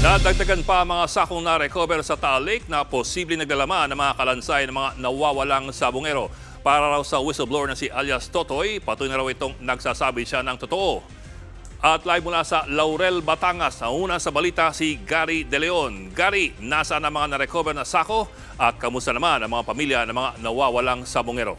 Nadagdagan pa ang mga sakong na-recover sa Taal Lake na posibleng naglalaman ng mga kalansay ng mga nawawalang sabongero. Para raw sa whistleblower na si alias Totoy, patuloy na raw itong nagsasabi siya ng totoo. At live mula sa Laurel, Batangas, nauna sa balita si Gary De Leon. Gary, nasaan ang mga na-recover na sako at kamusta naman ang mga pamilya ng mga nawawalang sabongero?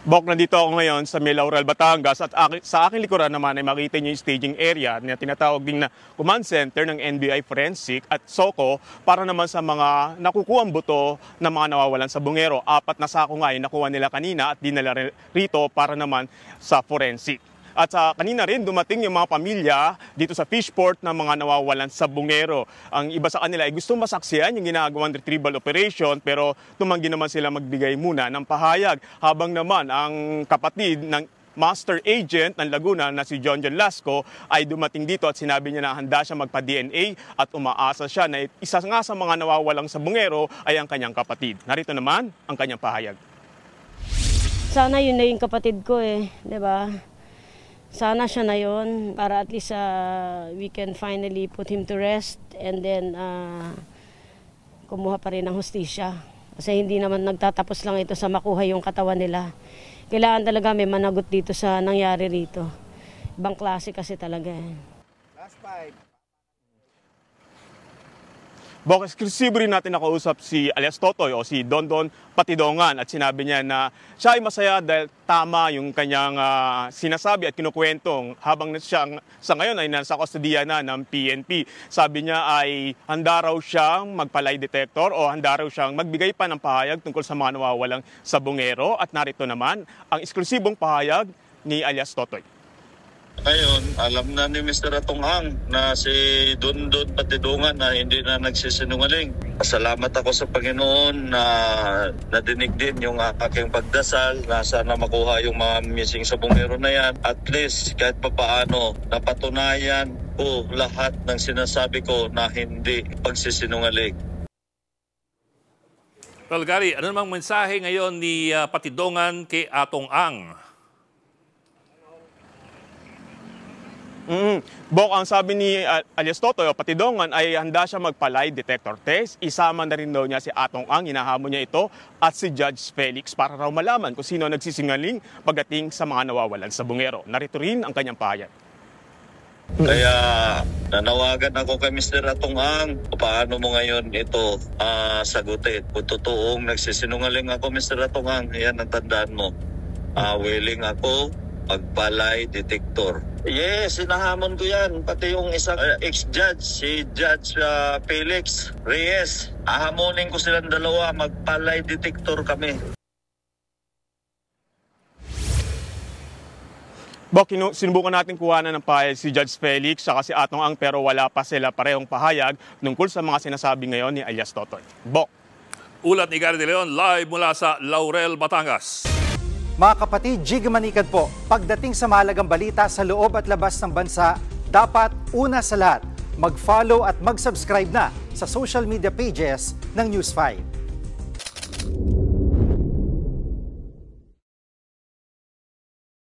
Bok, nandito ako ngayon sa Laurel, Batangas at sa aking likuran naman ay makita niyo yung staging area na tinatawag din na command center ng NBI Forensic at SOCO para naman sa mga nakukuhang buto ng mga nawawalan sa bungero. 4 na sako nga ay nakuha nila kanina at dinala rito para naman sa forensic. At kanina rin dumating yung mga pamilya dito sa Fishport ng mga nawawalan sa bungero. Ang iba sa kanila ay gusto masaksihan yung ginagawang retrieval operation pero tumanggi naman sila magbigay muna ng pahayag. Habang naman ang kapatid ng master agent ng Laguna na si John Lasco ay dumating dito at sinabi niya na handa siya magpa-DNA at umaasa siya na isa nga sa mga nawawalang sa bungero ay ang kanyang kapatid. Narito naman ang kanyang pahayag. Sana yun na yung kapatid ko di ba? Sana siya na yun para at least we can finally put him to rest and then kumuha pa rin ng hustisya. Kasi hindi naman nagtatapos lang ito sa makuha yung katawan nila. Kailangan talaga may managot dito sa nangyari rito. Ibang klase kasi talaga Last 5. Bok, eksklusibo rin natin nakausap si alias Totoy o si Dondon Patidongan at sinabi niya na siya ay masaya dahil tama yung kanyang sinasabi at kinukwentong habang siya sa ngayon ay nasa kustodiya na ng PNP. Sabi niya ay handa raw siyang magpa-lie detector o handa raw siyang magbigay pa ng pahayag tungkol sa mga nawawalang sa bungero at narito naman ang eksklusibong pahayag ni alias Totoy. Ngayon, alam na ni Mr. Atonghang na si Dondon Patidongan na hindi na nagsisinungaling. Salamat ako sa Panginoon na nadinig din yung aking pagdasal na sana makuha yung mga missing sa bungero na yan. At least kahit papaano napatunayan ko lahat ng sinasabi ko na hindi pagsisinungaling. Well, Gary, ano namang mensahe ngayon ni Patidongan kay Atonghang? Bok, ang sabi ni alias Totoy o Patidongan ay handa siya magpa-lie detector test. Isama na rin daw niya si Atonghang, hinahamon niya ito, at si Judge Felix para raw malaman kung sino nagsisingaling pagdating sa mga nawawalan sa bungero. Narito rin ang kanyang pahayag. Kaya nanawagan ako kay Mr. Atonghang, paano mo ngayon ito sagutin? Kung totoong nagsisinungaling ako, Mr. Atonghang, yan ang tandaan mo. Willing ako magpa-lie detector. Yes, sinahamon ko yan. Pati yung isang ex-judge, si Judge Felix Reyes. Ahamonin ko silang dalawa, magpa-lie detector kami. Bok, sinubukan natin kuhanan ng pahayag si Judge Felix at si Atonghang pero wala pa sila parehong pahayag tungkol sa mga sinasabi ngayon ni alias Totoy. Bok. Ulat ni Gary De Leon live mula sa Laurel, Batangas. Mga kapatid, Jig Manikad po, pagdating sa mahalagang balita sa loob at labas ng bansa, dapat una sa lahat, mag-follow at mag-subscribe na sa social media pages ng News 5.